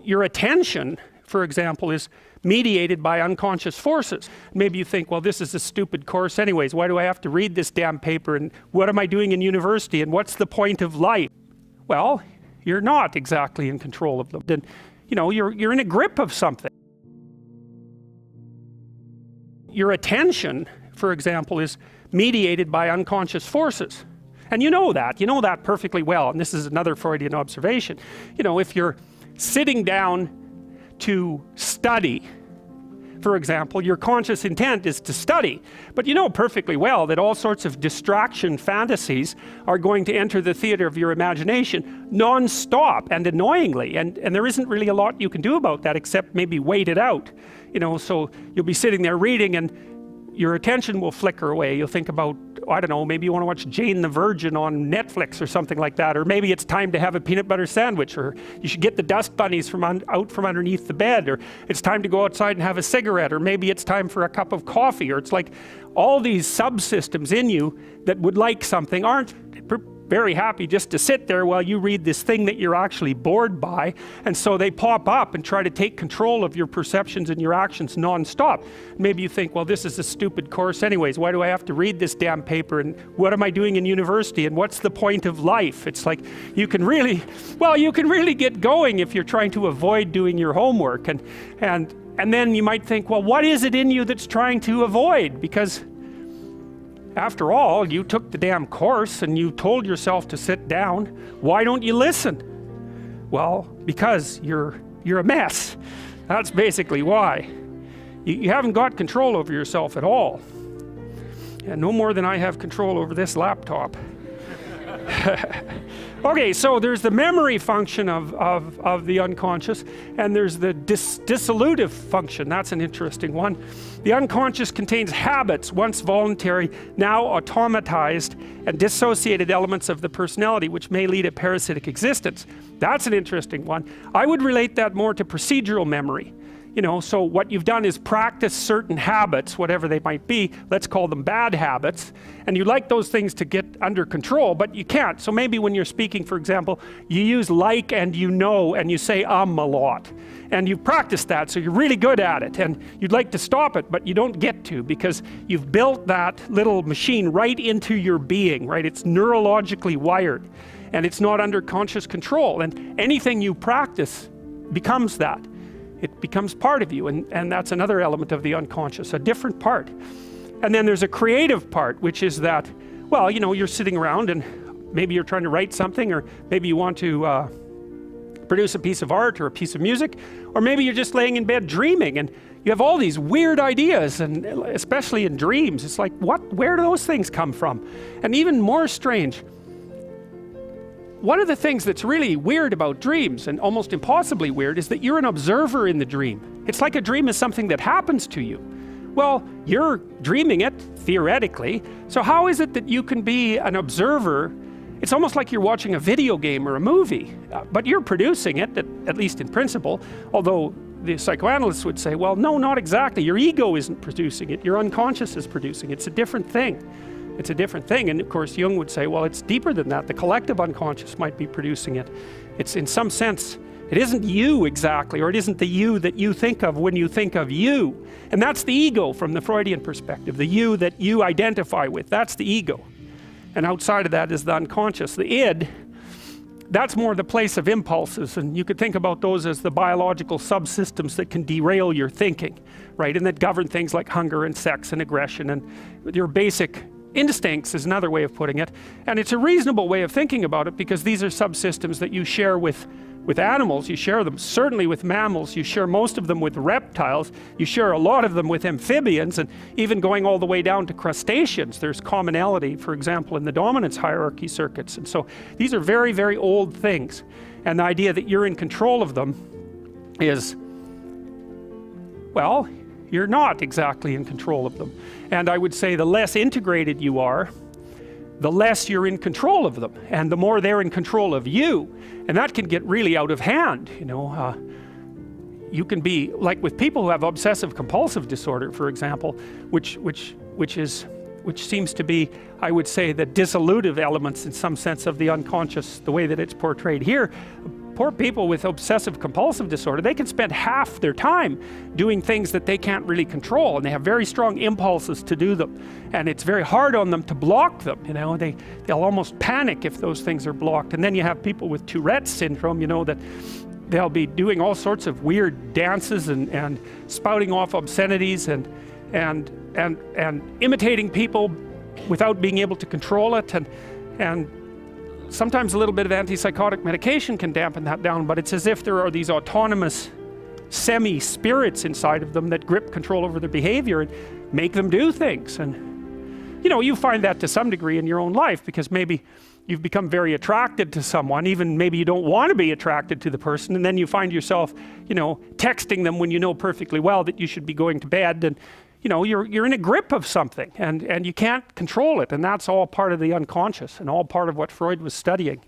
Your attention, for example, is mediated by unconscious forces. Maybe you think, well, this is a stupid course anyways. Why do I have to read this damn paper? And what am I doing in university? And what's the point of life? Well, you're not exactly in control of them. And, you know, you're in a grip of something. Your attention, for example, is mediated by unconscious forces. And you know that perfectly well. And this is another Freudian observation. You know, if you're sitting down to study, for example, your conscious intent is to study. But you know perfectly well that all sorts of distraction fantasies are going to enter the theater of your imagination non-stop and annoyingly. And there isn't really a lot you can do about that except maybe wait it out. You know, so you'll be sitting there reading and your attention will flicker away. You'll think about, I don't know, maybe you want to watch Jane the Virgin on Netflix or something like that, or maybe it's time to have a peanut butter sandwich, or you should get the dust bunnies out from underneath the bed, or it's time to go outside and have a cigarette, or maybe it's time for a cup of coffee, or it's like all these subsystems in you that would like something aren't very happy just to sit there while you read this thing that you're actually bored by, and so they pop up and try to take control of your perceptions and your actions non-stop. Maybe you think, well, this is a stupid course anyways. Why do I have to read this damn paper? And what am I doing in university? And what's the point of life? It's like you can really get going if you're trying to avoid doing your homework, and then you might think, well, what is it in you that's trying to avoid? Because after all, you took the damn course and you told yourself to sit down. Why don't you listen? Well, because you're a mess. That's basically why. You haven't got control over yourself at all. And no more than I have control over this laptop. Okay, so there's the memory function of the unconscious, and there's the dissolutive function. That's an interesting one. The unconscious contains habits, once voluntary, now automatized, and dissociated elements of the personality, which may lead a parasitic existence. That's an interesting one. I would relate that more to procedural memory. You know, so what you've done is practice certain habits, whatever they might be. Let's call them bad habits. And you like those things to get under control, but you can't. So maybe when you're speaking, for example, you use like and you know, and you say a lot. And you've practiced that, so you're really good at it. And you'd like to stop it, but you don't get to, because you've built that little machine right into your being, right? It's neurologically wired, and it's not under conscious control. And anything you practice becomes that. It becomes part of you, and that's another element of the unconscious, a different part. And then there's a creative part, which is that, well, you know, you're sitting around and maybe you're trying to write something, or maybe you want to produce a piece of art or a piece of music, or maybe you're just laying in bed dreaming and you have all these weird ideas, and especially in dreams, it's like, where do those things come from? And even more strange, one of the things that's really weird about dreams, and almost impossibly weird, is that you're an observer in the dream. It's like a dream is something that happens to you. Well, you're dreaming it, theoretically, so how is it that you can be an observer? It's almost like you're watching a video game or a movie, but you're producing it, at least in principle, although the psychoanalysts would say, well, no, not exactly. Your ego isn't producing it, your unconscious is producing it. It's a different thing. It's a different thing. And of course, Jung would say, well, it's deeper than that. The collective unconscious might be producing it. It's, in some sense, it isn't you exactly, or it isn't the you that you think of when you think of you. And that's the ego from the Freudian perspective, the you that you identify with. That's the ego. And outside of that is the unconscious. The id, that's more the place of impulses, and you could think about those as the biological subsystems that can derail your thinking, right? And that govern things like hunger and sex and aggression and your basic instincts is another way of putting it. And it's a reasonable way of thinking about it, because these are subsystems that you share with animals. You share them certainly with mammals. You share most of them with reptiles. You share a lot of them with amphibians, and even going all the way down to crustaceans. There's commonality, for example, in the dominance hierarchy circuits. And so these are very, very old things. And the idea that you're in control of them is, well, you're not exactly in control of them. And I would say the less integrated you are, the less you're in control of them, and the more they're in control of you. And that can get really out of hand, you know. You can be, like with people who have obsessive compulsive disorder, for example, which seems to be, I would say, the dissolutive elements in some sense of the unconscious, the way that it's portrayed here. poor people with obsessive compulsive disorder, they can spend half their time doing things that they can't really control, and they have very strong impulses to do them, and it's very hard on them to block them. You know, they'll almost panic if those things are blocked. And then you have people with Tourette's syndrome, you know, that they'll be doing all sorts of weird dances and spouting off obscenities and imitating people without being able to control it, and sometimes a little bit of antipsychotic medication can dampen that down, but it's as if there are these autonomous semi-spirits inside of them that grip control over their behavior and make them do things. And you know, you find that to some degree in your own life, because maybe you've become very attracted to someone, even maybe you don't want to be attracted to the person, and then you find yourself, you know, texting them when you know perfectly well that you should be going to bed, and you know, you're in a grip of something, and you can't control it, and that's all part of the unconscious and all part of what Freud was studying.